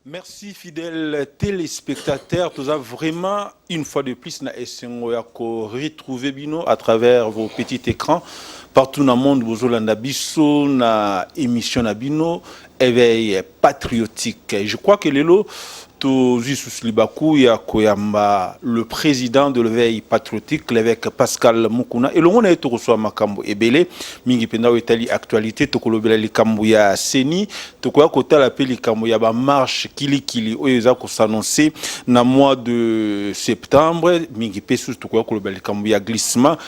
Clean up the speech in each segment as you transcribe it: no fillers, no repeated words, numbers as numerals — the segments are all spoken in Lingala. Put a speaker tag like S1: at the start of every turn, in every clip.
S1: Merci fidèles téléspectateurs. Nous avons vraiment une fois de plus retrouvé Bino à travers vos petits écrans partout dans le monde. Vous avez biso na émission na Bino éveil patriotique. Je crois que Lelo le président de l'éveil patriotique, l'évêque Pascal Mukuna, et le monde est reçoit Makambo Ebele, mingi penda Italie actualité, tokolobela likambo ya Seni, tokoya kota la peli likambo ya ba marche kili oyo ko s'annoncer na mois de septembre, mingi pesu tokoya kolobela likambo ya glissement.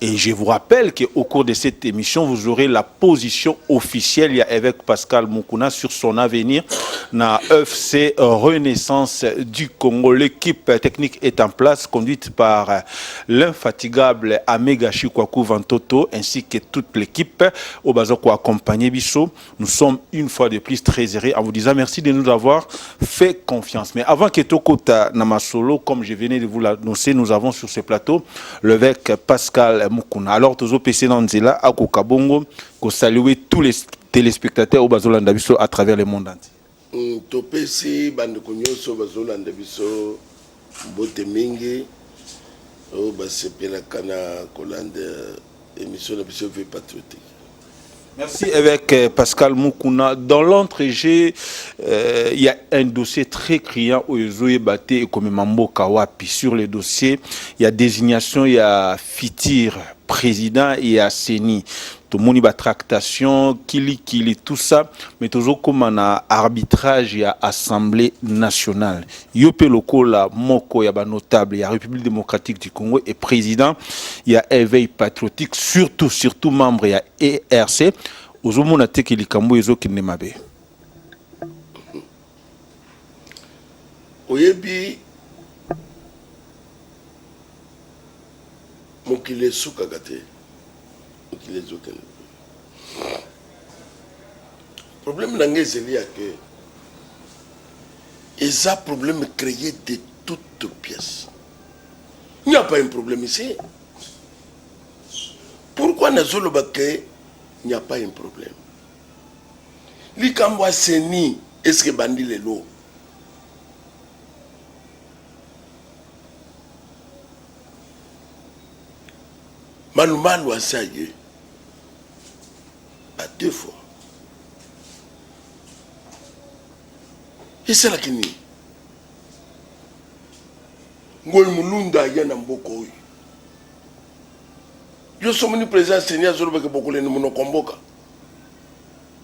S1: Et je vous rappelle qu'au cours de cette émission, vous aurez la position officielle. Il y a évêque Pascal Mukuna sur son avenir dans FC Renaissance du Congo. L'équipe technique est en place, conduite par l'infatigable Amegashi Kwaku Vantoto, ainsi que toute l'équipe au Bazoko accompagné Bisso. Nous sommes une fois de plus très heureux en vous disant merci de nous avoir fait confiance. Mais avant que Tokota Namasolo, comme je venais de vous l'annoncer, nous avons sur ce plateau l'évêque Pascal Mukuna. Alors, tous PC Nanzela, à Kokabongo, qu'on salue tous les téléspectateurs au Bazolanda Bisso à travers le monde entier.
S2: Topesi Bandekonyoso Bazolanda Bisso, Botemingi, au Basepela Kana Kolande, émission de Bisso V Patriotique.
S1: Merci évêque Pascal Mukuna. Dans l'entrejeu, il y a un dossier très criant au Zoé Baté et comme Mambo Kawapi. Sur le dossier, il y a désignation, il y a Fitir, président, et il y a Seni. Tout le monde y a tractation, kili, tout ça. Mais toujours comme on a arbitrage, il y a Assemblée nationale. Yope loko la moko, il y a notable, il y a République démocratique du Congo et président, il y a éveil patriotique, surtout membre, il y a ERC. Ozomo na teki likambo ezo kinemabe.
S2: Oyebi mokile sukagate. Le problème c'est que ils ont un problème créé de toutes pièces. Il n'y a pas un problème ici. Pourquoi il n'y a pas un problème? L'Ikambwa Seni, est-ce que bandi les lots? Malumalu a saillé à 2 fois. Et c'est là qu'il n'y a. Ngoy Mulunda yana mboko. Yo somoni président Seni a zolo beaucoup les noms convoquent.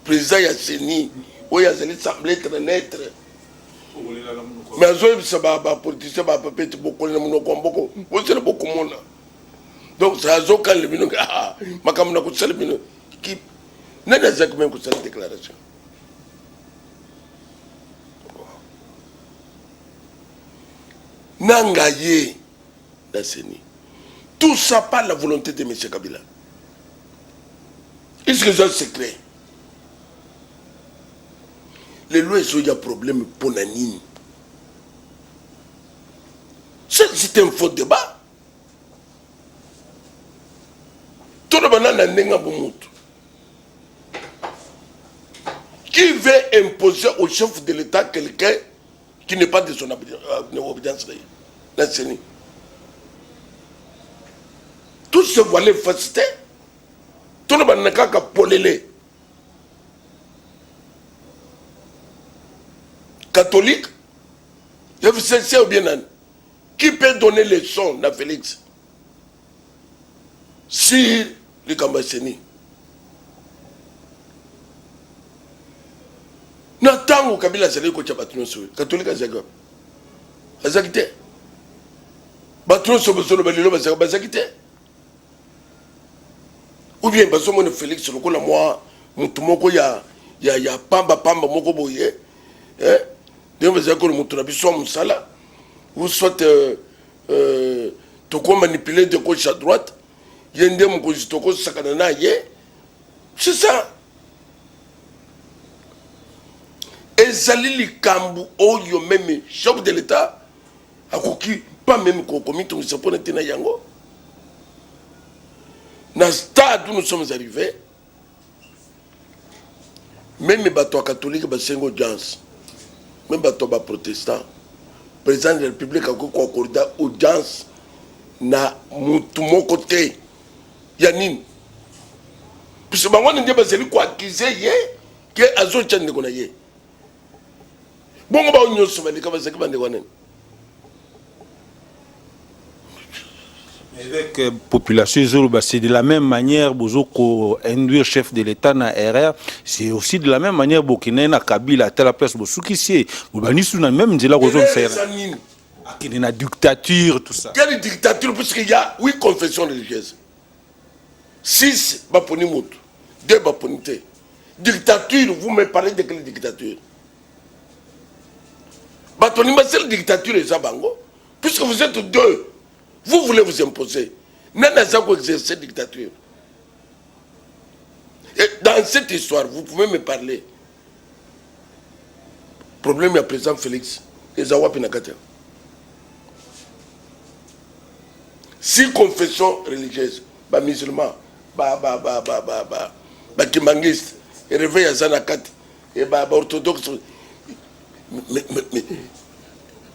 S2: Président ya Seni, où ya zeli semblé être naître. Mais azoy ça ba politicien ba peut beaucoup les noms convoquent. Vous c'est beaucoup monde. Donc ça a quand le bino ah makamuna ko sel bino qui n'a pas même ko cette déclaration. Nangaye la Seni. Tout ça par la volonté de M. Kabila. Est-ce que c'est un secret? Les lois sont un problème pour Nanine. C'est un faux débat. Tout le monde qui veut imposer au chef de l'État quelqu'un qui n'est pas de son obédience, la CENI. Tout ce voilé facilité, tout le monde n'a qu'à polélé. Catholique, c'est ou bien qui peut donner les sons à Félix sur le Kambaseni. N'attends au Kabila Zalé ko Batron Sou. Catholique Azagab. Azagite. Batron Sou Basolo Balilo Bazagite. Ou bien Basomo Félix le ko la moi mutumoko ya pamba moko boye. Donc vous avez le mutunabi soit musala ou soit to ko manipuler de gauche à droite. Yende Moko Sakana. C'est ça. ezali likambu oyo même chef de l'état akoki pas même kokomi tongisa mpona te na yango na stade où nous sommes arrivés même bato ya catholique basenga audience même bato ya baprotestant président de la république akoki koakorda audience na mutu moko te ya nini puisque bango nde bazali koakize ye ke azotya ndeko na ye bongo bao nyonso baleka bazalaki bandeko wanene
S1: avec population, c'est de la même manière Bozoko induire chef de l'État na RR, c'est aussi de la même manière Bokina na Kabila à la place Bosuki c'est Bobanisu na même de la raison faire. Qu'il y a une dictature tout ça.
S2: Il y a une dictature parce qu'il y a 8 confessions religieuses. 6 baponi mout, 2 baponité. Dictature, vous me parlez de quelle dictature? Batoni ma seule dictature est Zabango puisque vous êtes 2. Vous voulez vous imposer. Nana Zango exerce cette dictature. Et dans cette histoire, vous pouvez me parler. Problème à président Félix. Et Zawa Pinakata. 6 confessions religieuses. Bah musulmans. Bah kimangistes. Et réveil à Zanakat. Et bah orthodoxe. Mais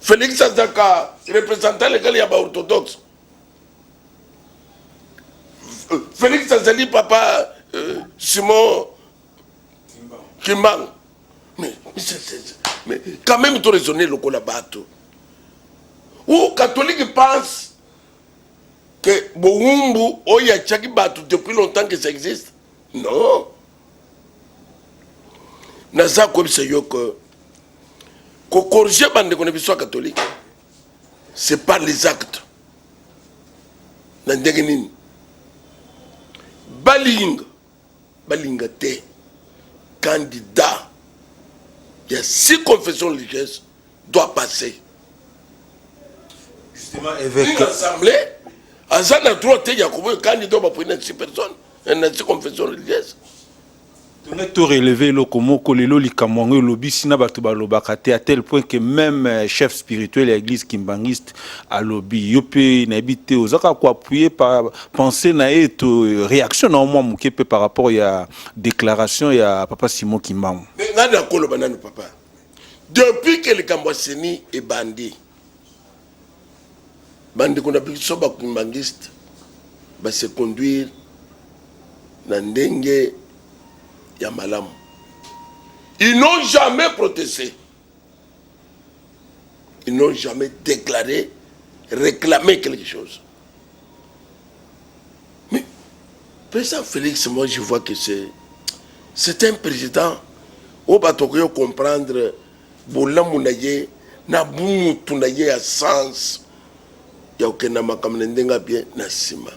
S2: Félix Azaka, représentant légal, il y a orthodoxe. Félix Azali, papa Simon Kimang. Mais quand même, tu raisonner le colabato. Ou catholique pense que Boumbu, Oya Tchaki Batu, depuis longtemps que ça existe. Non. Naza comme c'est yo que corriger bande qu'on est catholique, c'est pas les actes. Nandegenin. Balinga te candidat. Il y a 6 confessions religieuses doit passer.
S1: Justement avec
S2: une assemblée, Azan a droit il y a combien de candidats pour 6 personnes, 6 confessions religieuses.
S1: On a tout relevé le komoko lelo likamwango lobi sina batu balobakate à tel point que même chef spirituel de l'église kimbangiste a lobby yope na habité aux aka ko appuyer par penser na eto réaction na moi mukepe par rapport à déclaration ya papa Simon Kimbangu.
S2: Mais nada kolo banana papa. Depuis que le Kambwaseni est bandit. Bandi qu'on a pu soba kimbangiste va se conduire dans ndenge Yamalam. Ils n'ont jamais protesté. Ils n'ont jamais déclaré, réclamé quelque chose. Mais, président Félix, moi je vois que c'est un président où on comprendre Bola Mounaye, Nabou Tounaye à sens, il y a aucun namakamnendenga bien, Nassima.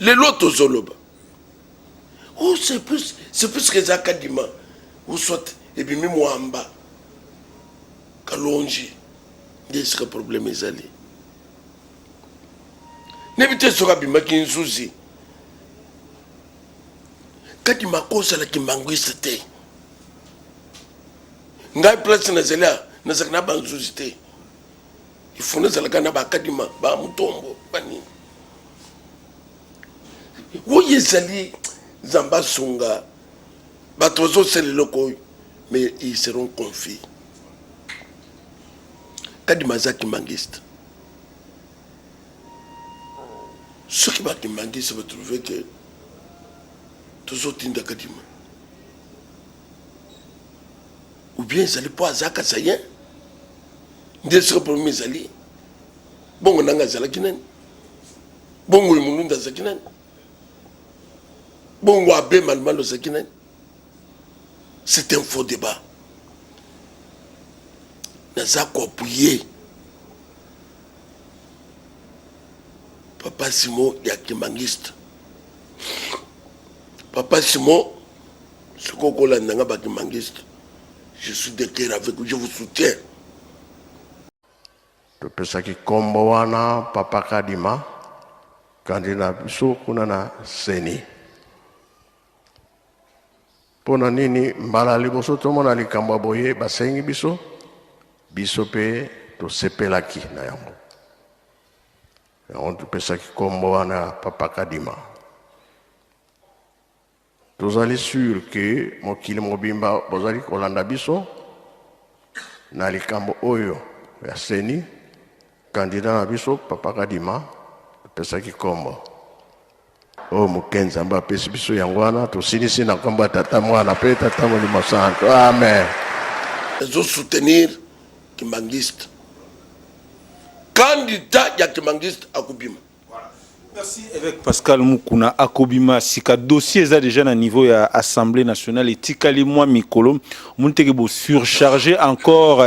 S2: Les lots Zoloba. Oh, c'est plus que Zakadima. Ou soit, et puis même Wamba. Kalonji. Qu'est-ce que le problème est allé? N'évitez ce rabima qui est souci. Kadima cause la qui manguiste. Ngai place na zela, na zakna ban souci. Il faut na zalaka na ba kadima, ba mutombo, bani. Oui, ezali Zamba Songa, Batozo c'est le locaux, mais ils seront confiés. Kadimazaki mangiste. Ceux qui battent mangiste vont trouver que tous autres tinda Kadima. Ou bien ils allaient pas à Zaka Sayen. Ils seraient pour mes alliés. Bon, on a un Zalakinen. Bon, on a un Zalakinen. Bon, c'est un faux débat. Naza ko appuyer Papa Simon yakimangiste. Papa Simon, ce qu'on a nanga bakimangiste. Je suis de cœur avec vous, je vous soutiens.
S3: Topesaki kombo wana Papa Kadima kandina biso kuna na seni. Pona nini mbala liboso tomona likambo boye basengi biso biso pe tosepelaki na yango. Yango topesaki kombo wana Papa Kadima. Tozali sûr que mokili mobimba bozali kolanda biso na likambo oyo ya seni candidat na biso Papa Kadima topesaki kombo o mukenza amba pesi biso yango wana tosilisi na kombo tata mwana pe tata molimo santo. Amen.
S2: Ils ont soutenir Kimangiste. Candidat ya Kimangiste à Koubima.
S1: Merci avec Pascal Mukuna Akobima sika dossier ça déjà à niveau ya Assemblée nationale et tikali moi mikolo monteke bo surcharger encore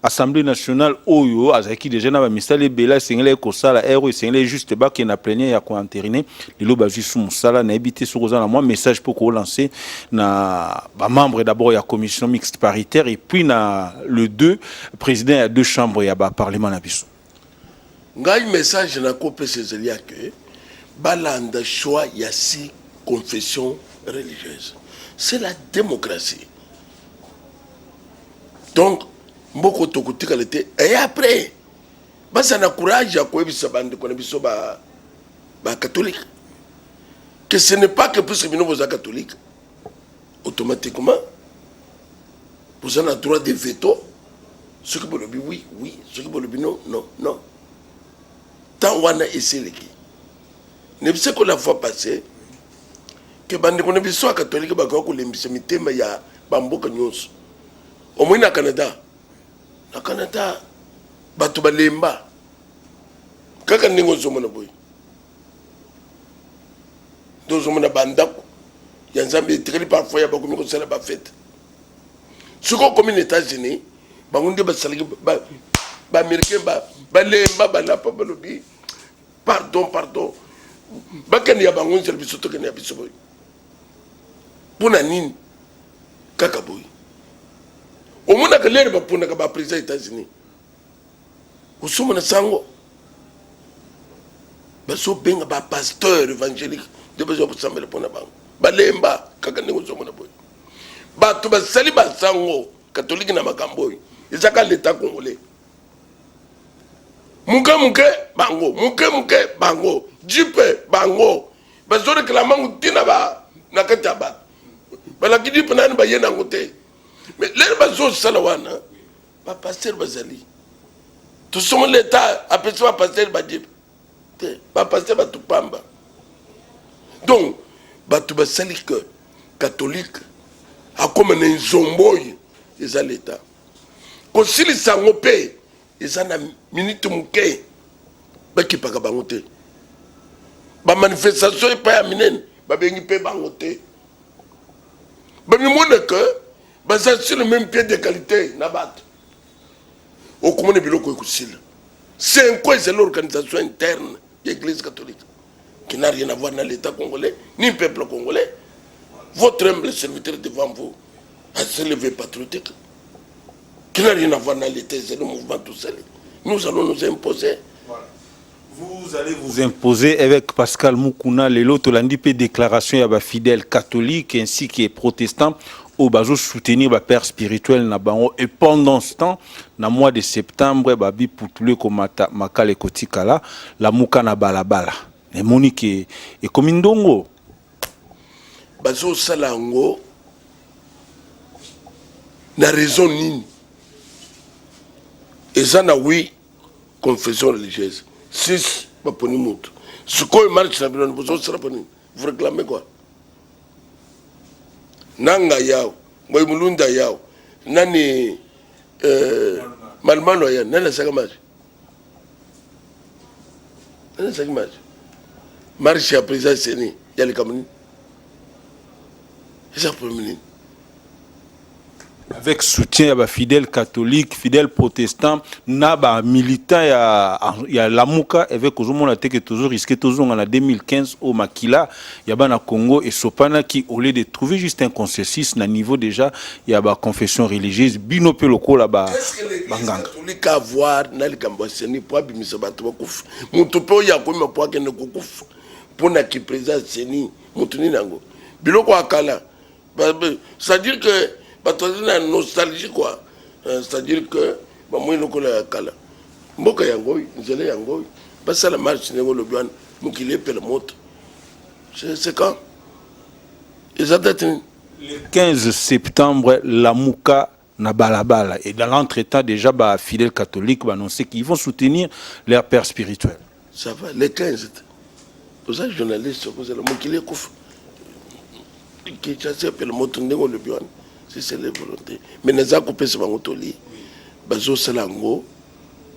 S1: Assemblée nationale oyo azaki déjà na ba misala bela singele ko sala ero singele juste ba qui na plénière ya ko entériner lelo ba juste musala na habité sur za na moi message pour ko lancer na ba membre d'abord ya commission mixte paritaire et puis na le 2 président ya deux chambres ya ba parlement na biso
S2: ngai message na ko pesezelia que balanda choix y a 6 confessions religieuses. C'est la démocratie. Donc, mboko tokutika l'été et après, ça na courage à quoi bisa bande qu'on biso ba catholique. Que ce n'est pas que plus que vous êtes catholique, automatiquement, vous avez le droit de veto. Ce qui vous le dit oui, oui, ce qui vous le dit non, non, non. Tant on a essayé qui. Ne sais que la fois passée que bande qu'on a vu soit catholique ba ko lembisa mitema ya bamboka nyonso au moins na Canada batu balemba kaka ningo zomona boy dozo mona bandako ya nzambe tikali parfois ya bakomi ko sala ba fête suko comme les États-Unis bangunde ba salaki ba américain ba lemba ba la pa balobi pardon bakani ya bango nzela biso tokene ya biso boy pona nini kaka boy omona ka lere bapona ka ba président des États-Unis usuma na sango baso benga ba pasteur évangélique de besoin pour sambela pona bango balemba kaka ningo zomona boy bato basali ba sango catholique na makambo boy ezaka l'état congolais muke bango jipe bango bazore klama mutina ba nakata ba bala kidi panani ba yena ngote mais les bazo salawana ba pasteur bazali tout sommes l'état après ça pasteur ba jipe ba pasteur ba tupamba donc ba tu ba sali que catholique a comme un zomboy les l'état ko sili sango pe ezana minute muke baki paka bangote ba manifestation e pa ya minene ba bengi pe bangote ba mi mona que ba ça sur le même pied de qualité na bat au commun biloko ekusila c'est quoi c'est l'organisation interne de l'église catholique qui n'a rien à voir dans l'état congolais ni le peuple congolais. Votre humble serviteur devant vous a se levé patriotique qui n'a rien à voir dans l'état, c'est le mouvement tout seul. Nous allons nous imposer.
S1: Voilà. Vous allez vous imposer avec Pascal Mukuna, l'autre l'andipe déclaration à fidèles catholiques ainsi que protestants au bazo soutenir le père spirituel na bango et pendant ce temps na mois de septembre babi putule komata makale kotikala la muka na balabala ne monique et comme ndongo
S2: bazo salango na raison nini ezana oui confession religieuse 6 baponi mutu sikoyo marche na bino bozo sala poni vous réclamez quoi nanga yao moy mulunda yao nani malmano ya nani saka marche nani saka marche ya président Seni ya le Cameroun c'est pour mini
S1: avec soutien à fidèles catholiques, fidèles protestants, naba militants ya lamuka avec ozomona a que toujours risqué toujours en 2015 au Makila, yaba Congo et Sopana qui au lieu de trouver juste un consensus na niveau déjà y a ba confession religieuse bino pe loko là-bas.
S2: Qu'est-ce que l'église catholique a voir na likambo seni po abimisa bato bakufa. Mutu pe ya ko po akende kukufa. Pona ki président Seni mutu ni nango. Biloko akala C'est-à-dire que tu as une nostalgie quoi. C'est-à-dire que moi je connais kala. Mboka yangoy, nzele yangoy. Parce que la marche n'est pas le bien, mukile pe le mot. C'est quand? Exactement.
S1: Le 15 septembre, la Mouka na balabala. Et dans l'entretemps, déjà, les fidèles catholiques ont annoncé qu'ils vont soutenir leur père spirituel.
S2: Ça va, le 15. Pour ça, les journalistes, c'est le mukile kouf. Qui s'appelle le mot le bien. C'est la volonté. Mais nous avons coupé ce motoli. Bazo salango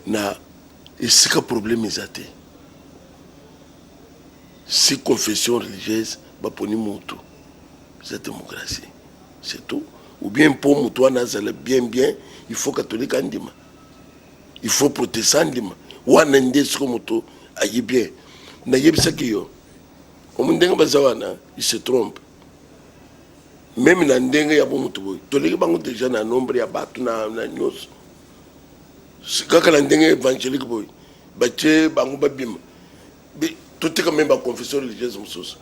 S2: na et c'est que problème est athée. Si confession religieuse, bah pour nous moto, c'est démocratie, c'est tout. Ou bien pour nous toi nazale bien, il faut catholique andima, il faut protestant andima. Ou anende ce que moto aïe bien. Na yebisa kiyo. Au monde nga bazawana, il se trompe. Même na ndenge ya bo moto boy. Toleki bango déjà na nombre ya batu na nyos. Kaka na ndenge évangélique boy. Bache bango babima. Tout est quand même la confession religieuse mususu.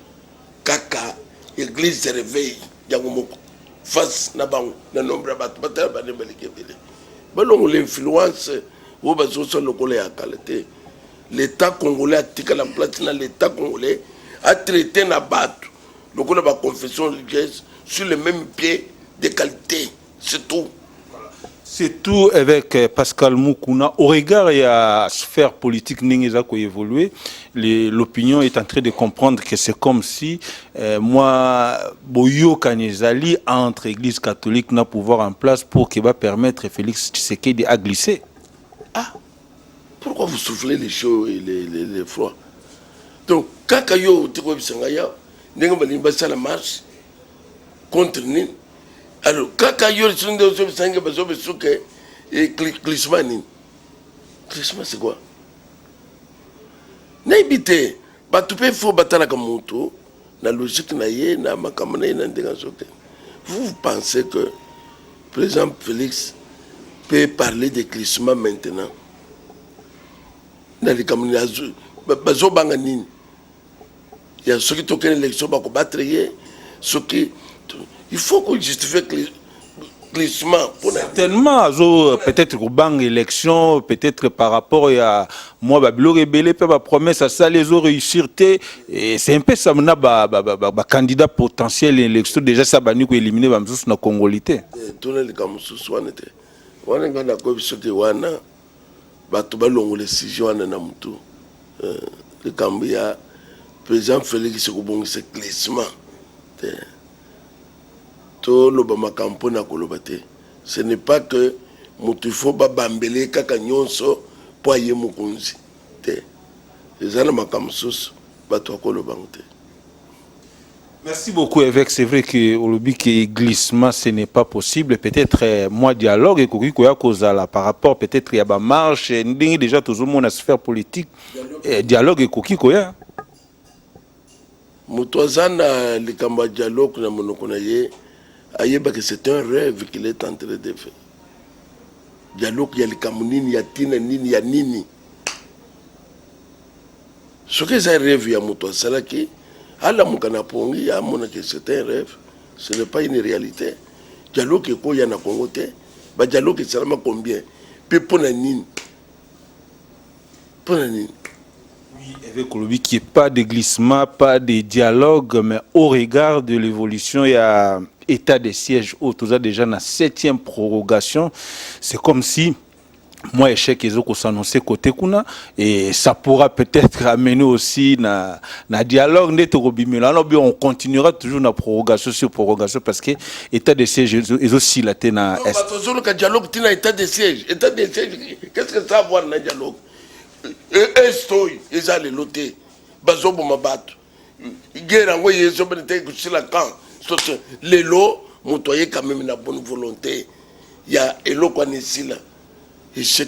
S2: Kaka église se réveille yango moko. Face na bango na nombre ya batu batala bane balike bele. Balongo l'influence ou bazo so lokole ya qualité. L'état congolais a tika la place na l'état congolais a traité na batu. Lokole ba confession religieuse sur le même pied de qualité, c'est tout.
S1: C'est tout avec Pascal Mukuna. Au regard de la sphère politique qui a évolué, l'opinion est en train de comprendre que c'est comme si moi, Boyo Kanezali, entre Église catholique, n'a pouvoir en place pour qu'il va permettre Félix Tshisekedi à glisser.
S2: Ah, pourquoi vous soufflez les chauds et les froids? Donc, quand Kayo Tikobisangaya, n'est-ce la marche contre nous. Alors, quand il y a des glissement, glissement c'est quoi? N'habitez pas, tu peux faire battre comme moto, la logique naïe, na makamane, na dégazote. Vous pensez que, par exemple, Félix peut parler de glissement maintenant? Dans les camarades, bazo banganine. Il y a ceux qui toquent l'élection, pour combattre, ceux qui. Il faut qu'on justifie le glissement.
S1: Certainement, peut-être au banc élection, peut-être par rapport à moi, Babilo rebelle, la promesse à ça, les autres réussir. Et c'est un peu ça, candidat potentiel à l'élection, déjà ça va nous éliminer la congolité.
S2: Tout le monde est on a un peu wana bato balongo les décisions na mutu le Cambia président Félix Sekubongi c'est glissement. Ce n'est pas que il faut bambele kaka nyonso pour aye mukunzi te ezana makamsusu bato akoloba te.
S1: Merci beaucoup Évêque. C'est vrai que au lobby que glissement ce n'est pas possible. Peut-être moi dialogue et koki koya kozala par rapport peut-être il y a ba marche déjà tout le monde a sphère politique dialogue et koki koya
S2: mutozana likamba dialogue na monoko na ye. Que c'est un rêve qu'il est en train de faire. Dialogue, il y a les Camounines, il y a Tina, il y a Nini. Ce que c'est un rêve, il y a Moutoua Salaki. À la Moukanapongi, il y a c'est un rêve. Ce n'est pas une réalité. Dialogue, il y a un Congo. Dialogue, c'est seulement combien? Puis pour la Nini. Pour la Nini.
S1: Avec le qui n'est pas de glissement, pas de dialogue, mais au regard de l'évolution, il y a état de siège où tout ça déjà dans la 7e prorogation. C'est comme si moi échec ils ont s'annoncer côté kuna et ça pourra peut-être amener aussi na dialogue on continuera toujours na prorogation sur prorogation parce que état de siège ils aussi la tena
S2: est dialogue tina état de siège qu'est-ce que ça a à voir dans dialogue estoy ezali loté bazobo mabato guerre ngo yezo benete kusila kan les lots montoyer quand même la bonne volonté il y a elo kwa nisila et c'est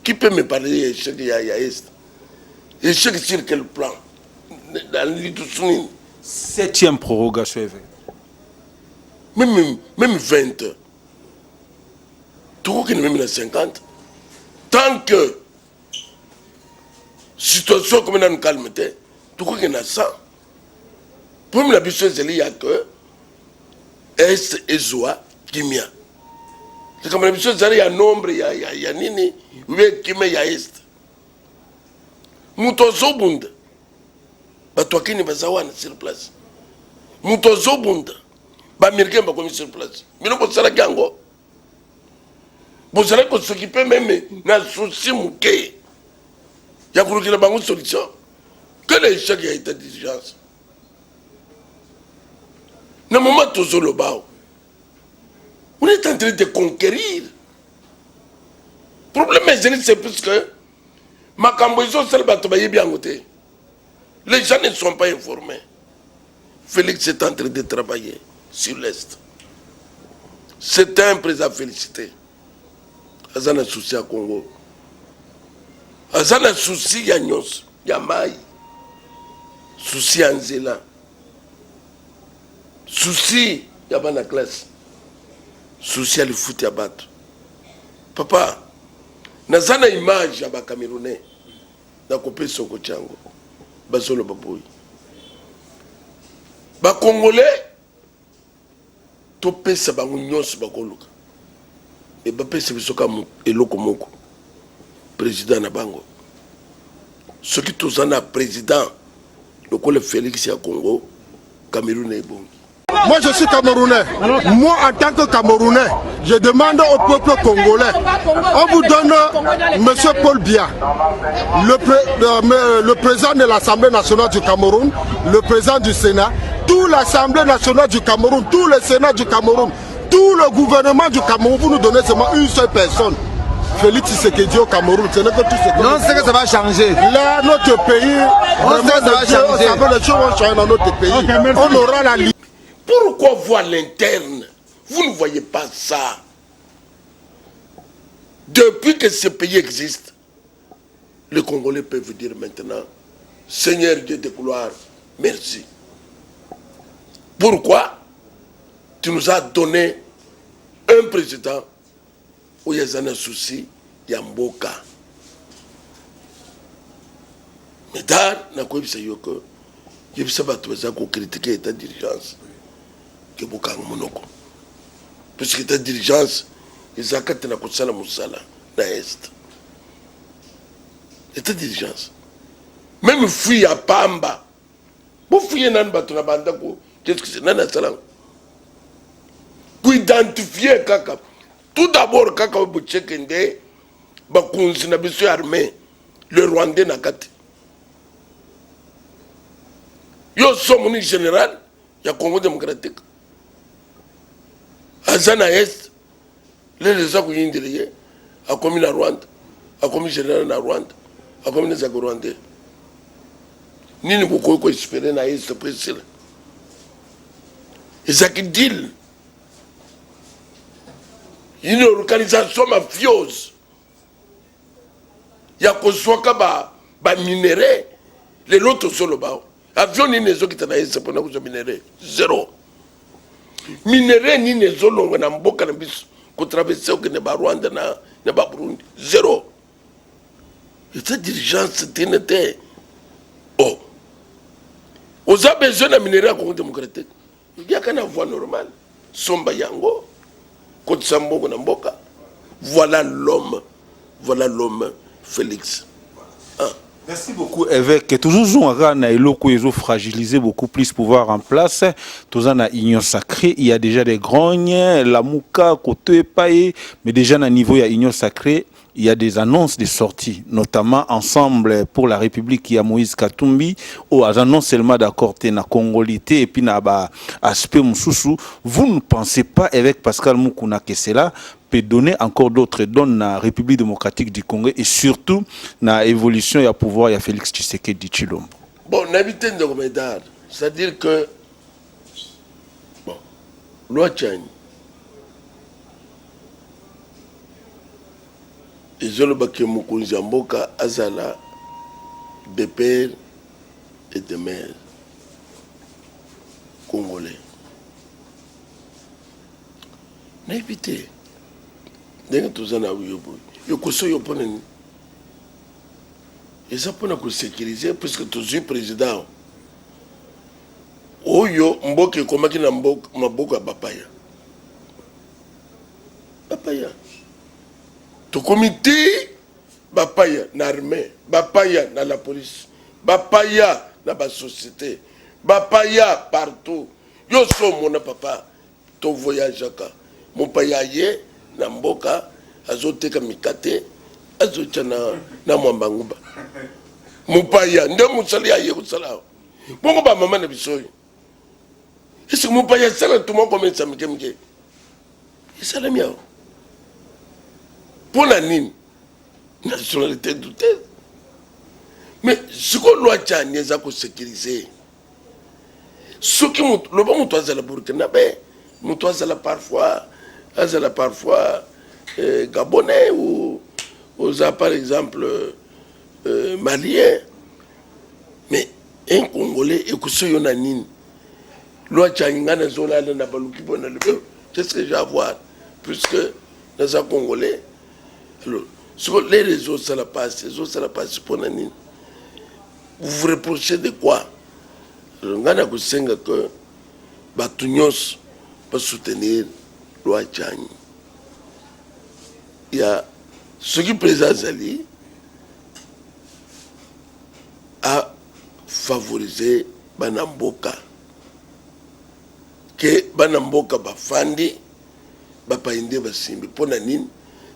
S2: qui peut me parler il y a est et sur quel plan dans l'Italie
S1: 7e prorogation
S2: même 20 tout qui même 50 tant que situation comme dans le calme, tout ce qui est ça. Pour la question, c'est qu'il y a que est ezwa kimia c'est comme la mission zari ya nombre ya nini uwe kimia ya est muto zobunda bato akini bazawana sur place muto zobunda ba américain ba komi sur place mino ko sala gango bozala ko s'occuper même na souci muke ya kulukila bango solution que les chèques a été d'urgence na moment tozolo bao on est en train de conquérir problème c'est plus que makambo izo sel bato ba yebi angote les gens ne sont pas informés. Félix est en train de travailler sur l'Est. C'est un président à féliciter. Azana souci à Congo. Azana souci à Nyos, Yamai. Souci à Nzela. Souci à Bana classe. Souci à le foot à battre. Papa, Nazana image à Camerounais. N'a coupé son cochango. Basolo Baboui. Ba Congolais, topé sa bango nyos bakoluka. Et ba pesa bisoka eloko moko. Président na bango. Ce qui tous en a président, le Félix à Congo, Cameroun et bon.
S4: Moi je suis Camerounais. Moi en tant que Camerounais, je demande au peuple congolais. On vous donne M. Paul Biya, le président de l'Assemblée nationale du Cameroun, le président du Sénat, toute l'Assemblée nationale du Cameroun, tout le Sénat du Cameroun, tout le gouvernement du Cameroun, vous nous donnez seulement une seule personne. Félix Tshisekedi au Cameroun, ce n'est que tout ce que
S5: non, c'est que ça va changer.
S4: Là, notre pays, vraiment, ça va changer. Les choses vont changer dans notre pays. Okay, on aura la liberté.
S2: Pourquoi voir l'interne? Vous ne voyez pas ça. Depuis que ce pays existe, les Congolais peuvent dire maintenant, Seigneur Dieu de gloire, merci. Pourquoi? Tu nous as donné un président où il y a un souci, il y a un boka. Mais d'art, il y a un souci, il y a un critiquer l'état d'urgence. Que boka monoko. Puisque l'état d'urgence, ils ont qu'à tenir la moussala, na est. L'état d'urgence. Même fouille à Pamba. Vous fouillez nan batuna bandako, qu'est-ce que c'est nana salam? Pour identifier kaka. Tout d'abord, kaka vous checkende, bakunzi na biso armée, le Rwandais na kati. Yo sommes général, il y a Congo démocratique. Azana Est, les gens qui ont été à commis la Rwanda, à commis général na Rwanda, à commis les Rwandais. Ni ne pouvons pas espérer na Est précis. Et ça qui dit, une organisation mafieuse. Il y a qu'on soit comme minerai, les autres sont là-bas. Avion ni les autres qui t'en Est pour nous minerai. Zéro. Minerai ni les autres na mboka na biso ko traverser au Kenya Rwanda na Burundi. Zéro. Et cette dirigeance était oh. Aux a besoin de minerai à Congo démocratique. Il y a qu'un voie normale. Somba yango. Voilà l'homme Félix. Hein?
S1: Merci beaucoup évêque. Toujours na eloko ezo fragiliser beaucoup plus pouvoir en place. Tous en a union sacrée, il y a déjà des grognes, la mouka côté paye, mais déjà na niveau il y a union sacrée. Il y a des annonces de sorties, notamment ensemble pour la République, qui a Moïse Katumbi, ou à non seulement d'accord na congolité et puis na ba aspect mususu. Vous ne pensez pas avec Pascal Mukuna que cela peut donner encore d'autres dons à la République démocratique du Congo et surtout na évolution et à pouvoir il y a Félix Tshisekedi Tshilombo.
S2: Bon, n'habitez de Gomédard, c'est-à-dire que bon, loi Tchani. Et je le bâtis Mukunzamboka Azala de père et de mère congolais. N'évitez. Dès que tout ça n'a eu, il y a un et ça peut nous sécuriser puisque tous les présidents oyo mboka ekomaki na maboko ya bapaya tokomi te bapaya na armée, bapaya na la police, bapaya na ba société, bapaya partout. Yo so mona papa to voyage ka mopaya ye na mboka azoteka mikate azocha na mwambanguba mopaya nde musali aye kusala bongo ba mama na bisoyi isi mopaya sala tout monde comme ça mike isala miao pour la nini nationalité douteuse mais ce qu'on doit tchani eza ko sécuriser ce qui le bon moto azala burkinabé moto azala parfois gabonais ou par exemple malien mais un congolais ekuso yo na nini loi tchani ngana zola na baluki bona le qu'est-ce que j'ai à voir puisque dans un congolais alors les réseaux ça la passe pour nani vous vous reprochez de quoi ngana kusenga que batunyos pas soutenir loi tchani il y a ce qui présente Zali a favorisé banamboka que banamboka bafandi bapainde basimbi pour nani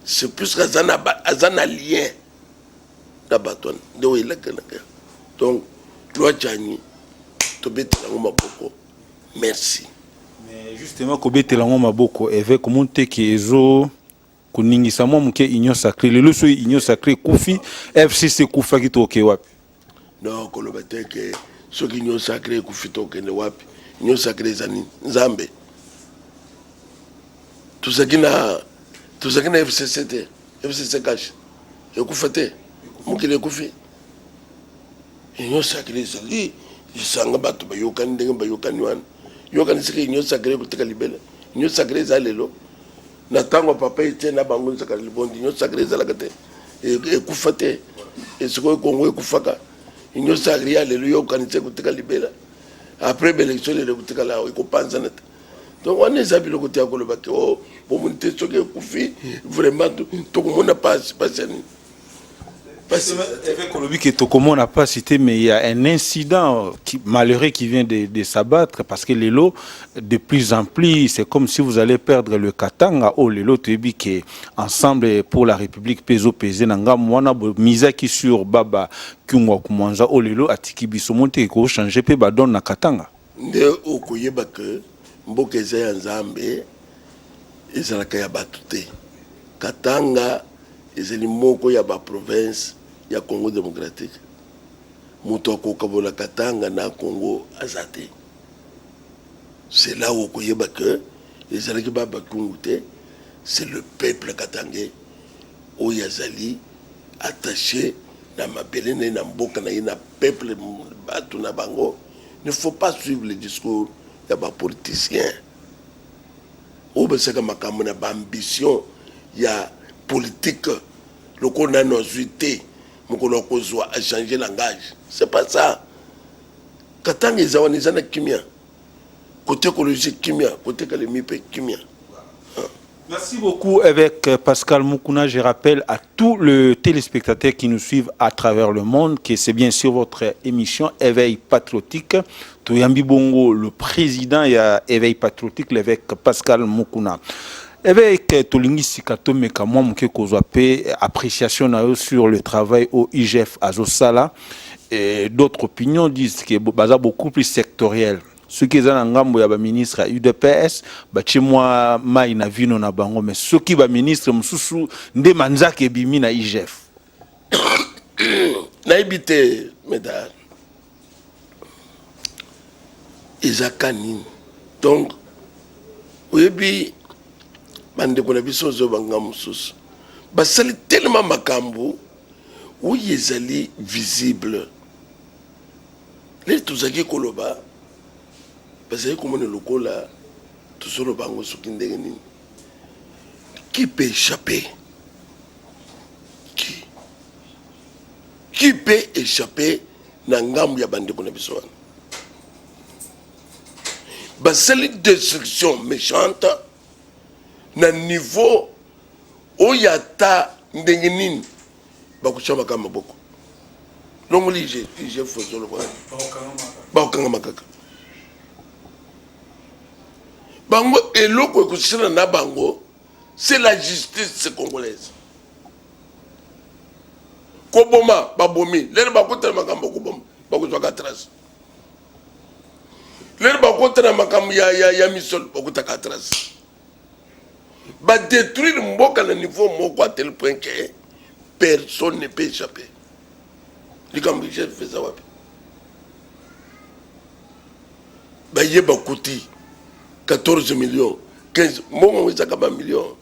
S2: c'est plus qu'azana lien na baton de wela kana donc loi tchani to betela maboko merci
S1: mais justement ko betela maboko avec monte ki ezo kuningisa mwa muke union sacrée le so union sacrée kufi FCC kufa kitoke wapi
S2: non ko lo bateke so ki union sacrée kufi toke ne wapi union sacrée zani nzambe tout ça qui na FCC cache ekufa te mukile kufi union sacrée zali isanga bato bayokani ndenge bayokani wana yokani sike union sacrée kuteka libele union sacrée zalelo na tango papa ete na bango nzaka libondi union sacrée zalaka te ekufa te esiko Congo ekufaka union sacrée alelo yokani te kuteka libele après l'élection de kuteka la ekopanza na te donc on est habile côté à koloba ke oh pour monter ce que ekufi vraiment tout le monde passe
S1: avec Kolobi que Tokomo n'a pas cité, mais il y a un incident malheureux qui vient de s'abattre parce que les lots, de plus en plus, c'est comme si vous allez perdre le Katanga. Oh, les lots, tu dis que ensemble pour la République, Peso, Pesé, Nanga, Mwana, Misaki sur Baba, Kyungwa, Kumanza, oh, les lots, Atiki, Bisomonte, et qu'on change, pe badon na Katanga.
S2: De Okoyeba que Mbokeze Nzambe, ezalaka ya batute. Katanga, ezali moko ya ba province ya Congo démocratique moto akokabola Katanga na Congo azate c'est là où koyeba que les alaki ba bakungute c'est le peuple katangais o yazali attaché na mabele na mboka na peuple batu na bango. Ne faut pas suivre le discours ya ba politiciens o besaka makambo na ba ambition ya politique le qu'on a nos unités à changer langage. C'est pas ça. Katanga ils ont des kimia. Côté écologique kimia, côté kalemipe kimia.
S1: Merci beaucoup avec Pascal Moukouna. Je rappelle à tous les téléspectateurs qui nous suivent à travers le monde que c'est bien sûr votre émission Éveil patriotique. Toyambi Bongo, le président, il y a Éveil patriotique avec Pascal Moukouna. Avec Tolingi Sikato Mekamo Mke Kozwape, appréciation sur le travail au IGF Azosala. Et d'autres opinions disent que c'est beaucoup plus sectoriel. Ceux qui sont en Ngambo ya ba ministre UDPS, ba chimwa mai na vino na bango, mais ceux qui ba ministre msusu nde manzake bimi na IGF.
S2: Na ibite medal. Izakani. Donc, oui, bande kona biso zo banga mususu basali tellement makambo où yezali visible les tuzaki koloba basali komone lokola tusolo bango soki ndenge nini qui peut échapper qui peut échapper na ngambo ya bande kona biso wana cette destruction méchante na niveau oyata ndengenini bakuchama kama boko longo lige fozolo kwa bakanga makaka bango eloko ekusina na bango c'est la justice congolaise koboma babomi lele bakotela makambo koboma bakuzwaka trace lele bakotela makambo ya misol bakutaka trace ba détruire mboka na niveau moko à tel point que personne ne peut échapper likambo je fais ça wapi ba yeba kuti 14 millions 15 mongo ezaka ba millions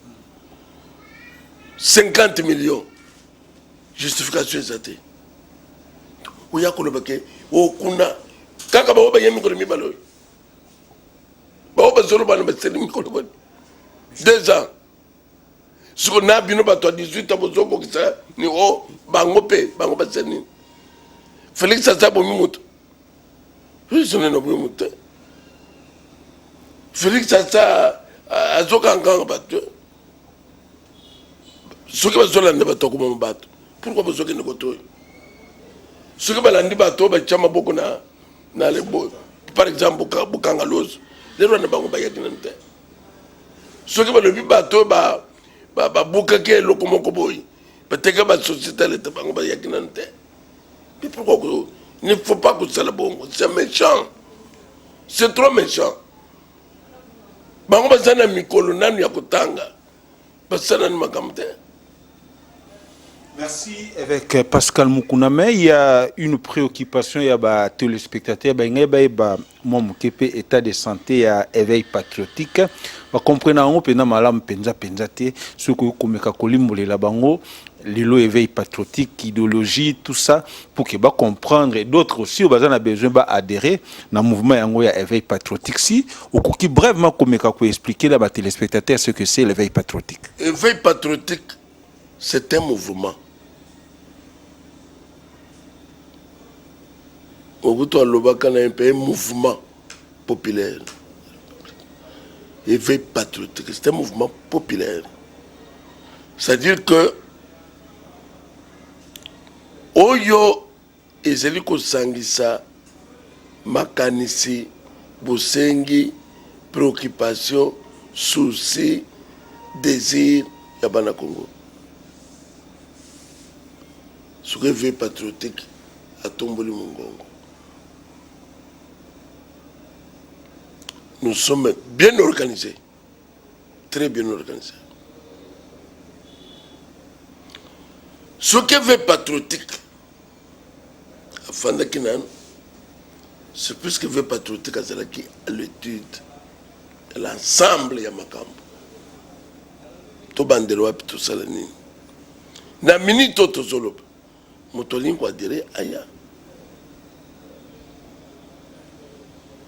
S2: 50 millions justification ezate oya koloba ke okuna kaka ba oba yemi ko mi balo ba oba zolo bana ba tseli mi ko lo 2 ans ce qu'on a bino ba 18 ans bozoko kisa ni o bango ba tseni Félix Sasa bo mi moto je ne no bo moto Félix Sasa azoka nganga bato soki bazolanda bato ko bato pourquoi bazoki ne koto soki balandi bato ba chama boko na le bo par exemple bokanga lozo le rwanda bango ba yakina nte soki balobi bato ba buka ke loko moko boy bateka ba société le te bango ba yakina nte mais pourquoi il ne faut pas que ça le bon c'est méchant c'est trop méchant bango bazana mikolo nanu ya kotanga basana ni makamte.
S1: Merci. Avec Pascal Mukuname, il y a une préoccupation, il y a des téléspectateurs, il y a mon état de santé, il y a éveil patriotique. Vous comprenez, on peut malam penza penzate, ce que vous avez la bango, l'élo éveil patriotique, idéologie, tout ça, pour que vous comprendre. Et d'autres aussi, vous avez besoin d'adhérer dans le mouvement éveil patriotique. Si, ou qui brèvement, comme vous expliquer à téléspectateurs ce que c'est l'éveil patriotique.
S2: Éveil patriotique, c'est un mouvement. Obuto alobaka na un mouvement populaire. Éveil patriotique, c'est un mouvement populaire. C'est-à-dire que Oyo ezeli kosangisa makanisi bosengi préoccupation souci désir ya bana Congo. Ce éveil patriotique a tomboli mongongo. Nous sommes bien organisés, très bien organisés. Ce qu'éveil patriotique, c'est plus qu'éveil patriotique à l'étude de l'ensemble de Makambo. Tout banderoa tout ça la nini. Na minute tout solo. Motolin quoi dire aya.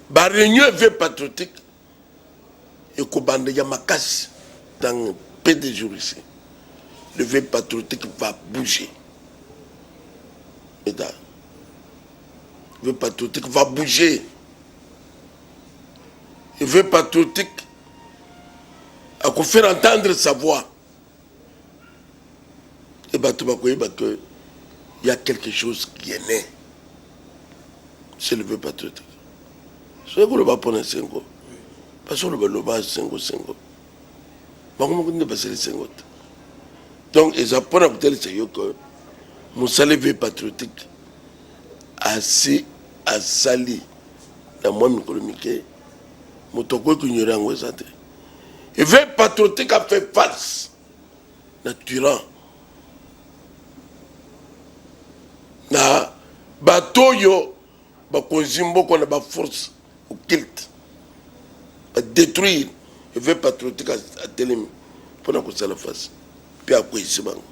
S2: Ba réunion éveil patriotique et ko bande ya makasi dans peu de jours ici. Le éveil patriotique va bouger. Et là, le éveil patriotique va bouger. Le éveil patriotique a faire entendre sa voix. Et bien, tu vas voir qu'il y a quelque chose qui est né. C'est le éveil patriotique. C'est ce que le va prendre 5 ans. Parce que le va 5 ans. Comment on ne pas les 5 ans? Donc, ils apprennent à côté que mon salaire patriotique assez à sali dans moi économique mon toko qui n'y en a et veille patriotique a fait face na tyran na bateau yo ba konzimbo ko na ba force occulte ba détruire et veille patriotique à telemi pour na ko sala face puis à quoi ici bango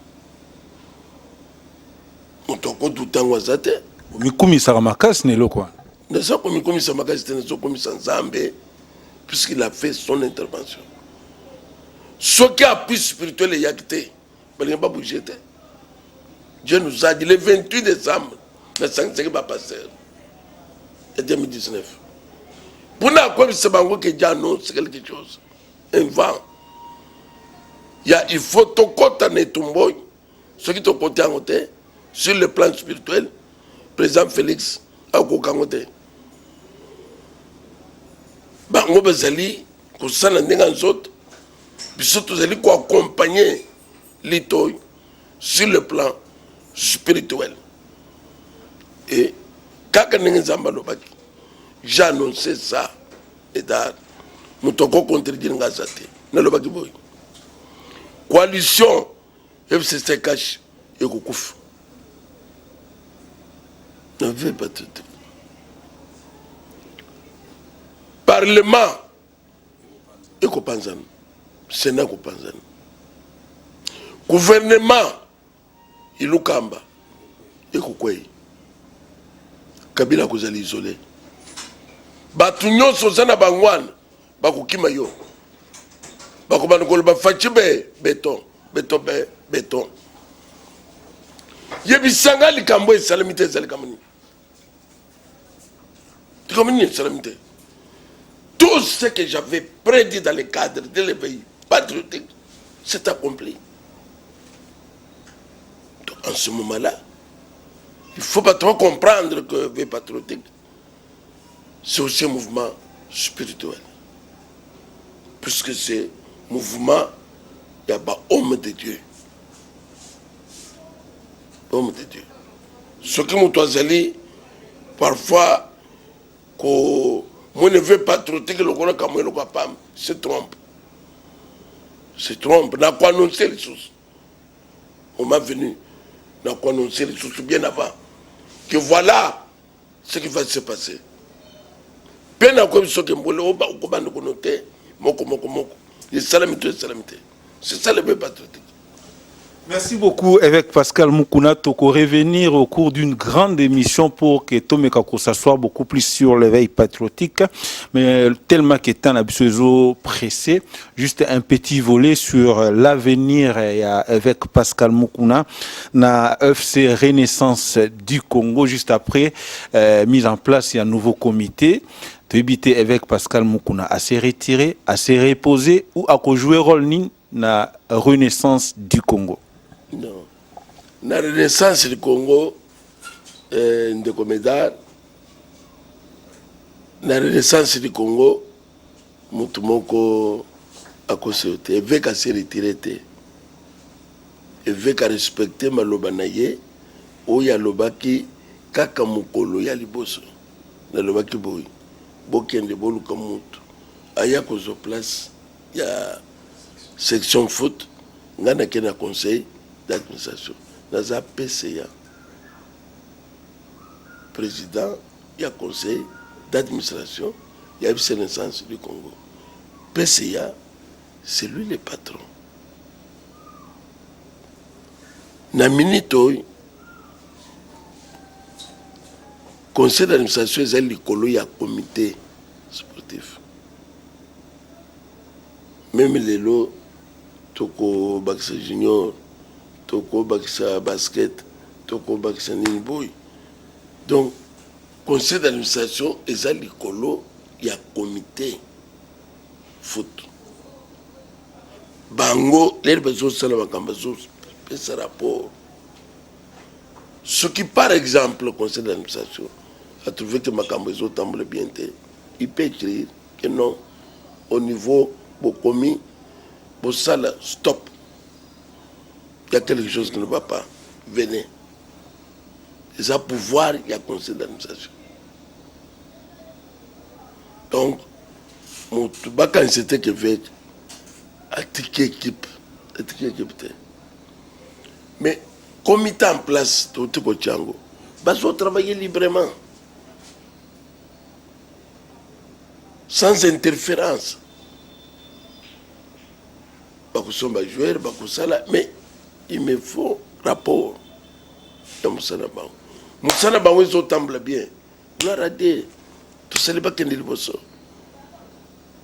S2: on toko tout temps wazate
S1: Mikumi Saramakas n'est le quoi.
S2: Ne sais pas Mikumi Saramakas ne sais pas Sanzambe puisqu'il a fait son intervention. Ce qui a pu spirituel et yakité, il n'a pas bougé. Dieu nous a dit le 28 décembre, le 5 va passer. Et 2019. Pour nous, quoi, c'est que Dieu annonce quelque chose. Un vent. Il faut tout côté tout boy. Ce qui te côté en côté, sur le plan spirituel, président Félix a côté. Bango bezali, ko sana ndenga nzoto, biso tozali ko accompagner l'itoy sur le plan spirituel. Et kaka ndenge nzamba lobaki, j'ai annoncé ça et da mutoko contredire ngazate. Na lobaki boy. Coalition FCC cash et kokufa. Ne veut pas tout. Parlement et Kopanzan, Sénat Kopanzan, gouvernement Ilukamba et Kokwei, Kabila Kozali isolé. Batunyo Sosana Bangwan, Bakukima yo, Bakubanokolo Bafachibe, béton. Yebisanga Likambo et Salamité Zalikamani. Tu communies Salamité. Tout ce que j'avais prédit dans le cadre de l'éveil patriotique s'est accompli. Donc, en ce moment-là, il ne faut pas trop comprendre que l'éveil patriotique, c'est aussi un mouvement spirituel. Puisque c'est un mouvement, il y a un homme de Dieu. Homme de Dieu. Ce qui m'ont parfois, mon neveu patriotique, le Kona Kamwe, le Kapam, se trompe. Se trompe. N'a pas annoncé les choses. On m'a venu. N'a pas annoncé les choses bien avant. Que voilà ce qui va se passer. Bien après, ce que je veux dire, c'est salamité. C'est ça le patriotique.
S1: Merci beaucoup, évêque Pascal Mukuna. Toko revenir au cours d'une grande émission pour que Tomekako s'assoie beaucoup plus sur l'éveil patriotique. Mais tellement que temps a pressé, juste un petit volet sur l'avenir et évêque Pascal Mukuna na FC Renaissance du Congo. Juste après, mise en place, il y a un nouveau comité. Tu éviter évêque Pascal Mukuna à se retirer, à se reposer ou à jouer rôle na Renaissance du Congo.
S2: Non. La Renaissance du Congo, de Comédard, la Renaissance du Congo, Moutoumoko a consulté, évêque à se retirer, évêque à respecter Malobanaye, ou ya lobaki, kaka mukolo ya liboso, na lobaki boy, bokende bolu kamutu, aya kozo place, ya section foot, ngana kena conseil d'administration. Dans un PCA, président, il y a conseil d'administration, il y a une Renaissance du Congo. PCA, c'est lui le patron. Na minito, conseil d'administration, c'est l'école, il y a comité sportif. Même les lots, Toko Baksa Junior, Toko Baksa Basket, Toko Baksa Ninboy. Donc, conseil d'administration, et à l'écolo, il y a comité foot. Bango, les besoins de la Cambazo, ce rapport. Ce qui, par exemple, le conseil d'administration a trouvé que ma Cambazo semble bien, il peut écrire que non, au niveau Bokomi, Bossala, stop. Il y a quelque chose qui ne va pas. Venez. Et ça, pouvoir, il y a conseil d'administration. Donc, mon quand c'était que fait, à ticket équipe. Mais, comité en place, tout le Tchango, bah, je vais travailler librement. Sans interférence. Mais il me faut rapport dans Moussana Bango. Moussana Bango, ils ont temble bien. Nous avons dit, tout ça n'est pas qu'un ilbosso.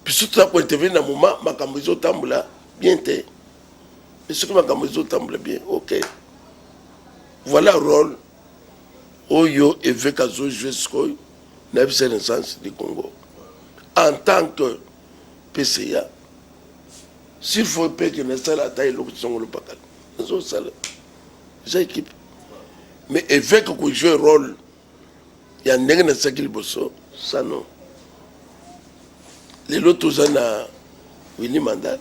S2: Puis surtout, quand tu viens dans le moment, ma cambizo temble bien. Mais ce que ma cambizo temble bien, ok. Voilà le rôle. Oyo évêque à jouer jusqu'au Renaissance du Congo. en tant que PCA, s'il faut que nous fassions la taille, nous sommes le pacal. Nous sommes ça, c'est équipe. Mais avec que joue un rôle, il y a un nègre qui est bosso, ça non. Les autres gens na Willy mandat,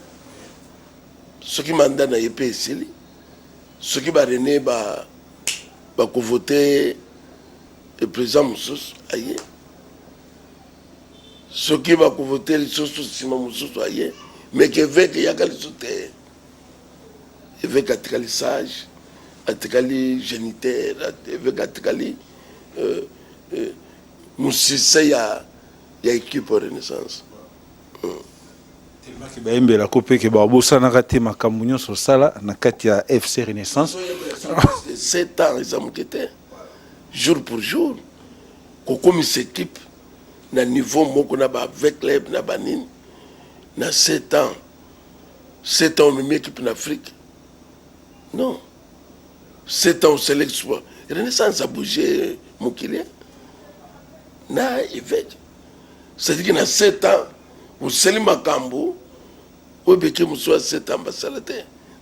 S2: ceux qui mandat na yépé ici, ceux qui va rené va voter le président Moussous aïe, ceux qui va voter les choses Simon Moussous aïe, mais que veut qu'il y a quelque chose de, veut qu'il sage, qu'il géniteur, veut qu'il Moussissa ya équipe Renaissance.
S1: bayembela ko pe ke babosanaka te makambo nyonso sala na kati ya FC Renaissance
S2: 7 ans ils ont été jour pour jour comme cette équipe na niveau moko na ba avec club na banine na 7 ans même équipe en Afrique non 7 ans c'est l'exploit Renaissance a bougé Mokili na évêque c'est-à-dire qu'il y a 7 ans au Seli Makambo, au Béké Moussou 7 ans,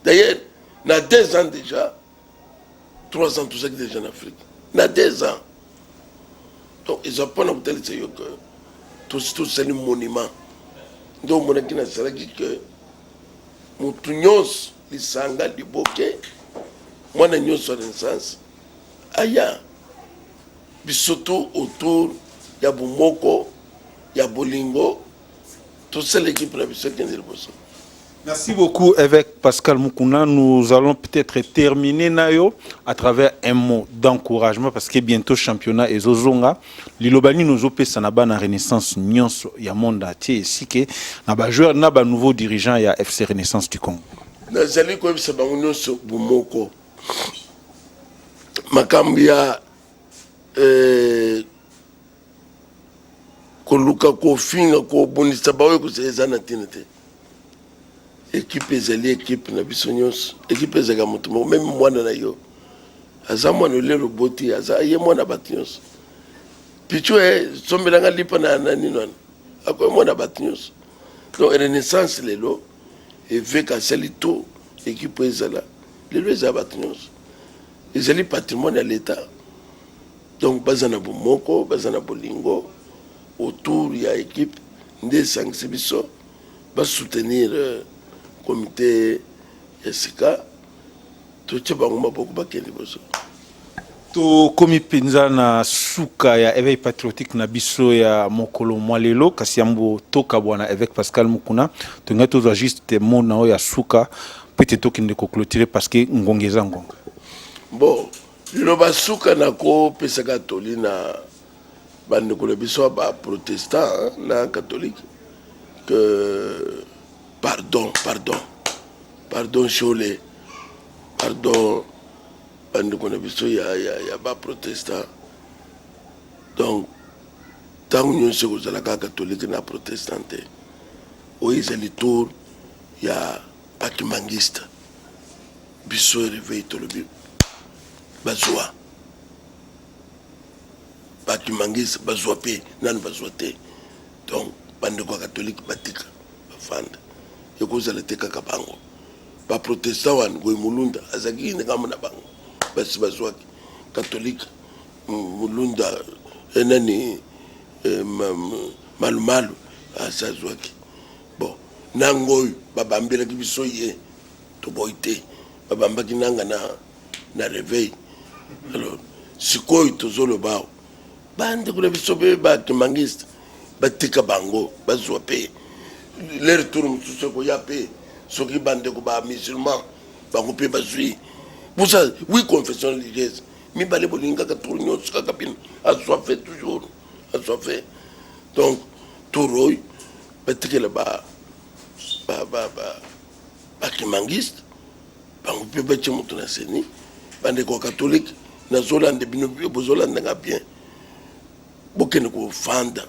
S2: d'ailleurs, il y a 2 ans déjà, 3 ans, tout ça qui est déjà en Afrique. Il y a 2 ans. Donc, ils ont pas noté que tout c'est un monument. Donc, on a dit que Moutounyos, les Sanga, les Bokeh, moi, je suis en Renaissance. Aya, surtout autour, il y a Boumoko, il y a Bolingo. L'équipe
S1: Merci beaucoup, évêque Pascal Mukuna. Nous allons peut-être terminer Nayo à travers un mot d'encouragement parce que bientôt championnat et Zozonga. Lilobani nous opé sanaba na Renaissance Nyonso ya monde entier ici que na ba joueur na ba nouveau dirigeant ya FC Renaissance du Congo.
S2: Nazali ko bisa ba Nyonso Bumoko. Makambia koluka ko finga ko bonisa bawe ko seza na tinete équipe ezali équipe na bisonyos équipe ezaka mutu même mwana na yo aza mwana le roboti aza ye mwana batinyos pichu sombelanga lipa na ninwana ako mwana batinyos donc Renaissance lelo eveka salito équipe ezala lelo ezala batinyos ezali patrimoine à l'état donc bazana bomoko bazana bolingo autour de l'équipe de Sanksibiso va soutenir le comité SK. Tout ce qui va beaucoup de
S1: to komi penza na suka ya éveil patriotique na biso ya mokolo mwalelo kasi yambo toka bwana évêque Pascal Mukuna to nga to juste mon na ya suka peut-être to kinde ko clôturer parce que ngongeza ngonga
S2: bon le basuka na ko pesa katolina bande ko le biso ba protestant na catholique que pardon Cholet pardon bande ko le biso ya ba protestant donc tant nous sommes la catholique na protestante o izali tour ya bakimangiste biso réveil to le bi bazwa bakimangiste bazwa pe nan bazwa te donc bande ko catholique batika bafanda yokozala te kaka bango ba protestant wan go mulunda azaki ne kama na bango basi bazwaki catholique mulunda enani malumalu asazwaki bon nangoy babambela ki biso ye to boite babambaki nanga na réveil alors sikoy tozolo bao bande kule biso be ba kimangiste batika bango bazwa pe leur tour mususu ko ya pe soki bande ko ba musulman bango pe bazwi pour ça oui confession religieuse mi balé bolinga ka tour nyos ka kapin a soit fait toujours a soit fait donc touroy batika le ba kimangiste bango pe ba chimutu na seni bande ko catholique na zolande bino bozolande nga bien bokene ko fanda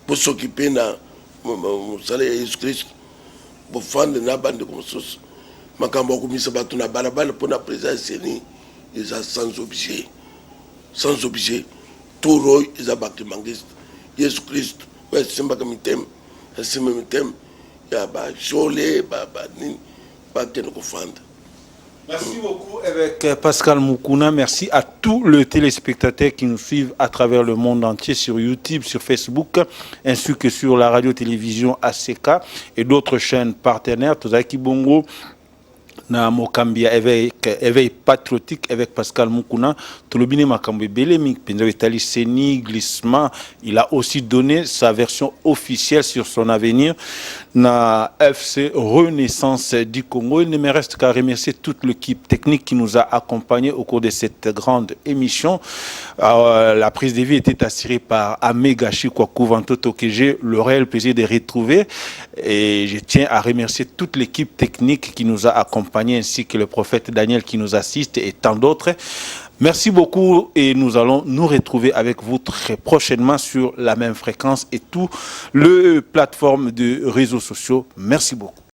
S2: bo s'occuper na musala ya Yesu Christ bo fanda na bande ko mususu makambo ko misa batu na balabala pona présence ni ils a sans objet tout roi ils a bakimangiste Yesu Christ Ouais, c'est pas comme thème. C'est même thème. Il y a bah jolé, bah
S1: Merci beaucoup avec Pascal Mukuna. Merci à tous les téléspectateurs qui nous suivent à travers le monde entier sur YouTube, sur Facebook, ainsi que sur la radio-télévision ACK et d'autres chaînes partenaires. Tozaki Bongo. Na Mokambia éveil patriotique avec Pascal Mukuna Tolobine Makambe Belemi Penza Itali Seni glissement. Il a aussi donné sa version officielle sur son avenir na FC Renaissance du Congo. Il ne me reste qu'à remercier toute l'équipe technique qui nous a accompagnés au cours de cette grande émission. La prise de vie était assurée par Amegashi Kwakuvantoto que j'ai le réel plaisir de retrouver, et je tiens à remercier toute l'équipe technique qui nous a accompagnés ainsi que le prophète Daniel qui nous assiste et tant d'autres. Merci beaucoup et nous allons nous retrouver avec vous très prochainement sur la même fréquence et toutes les plateformes de réseaux sociaux. Merci beaucoup.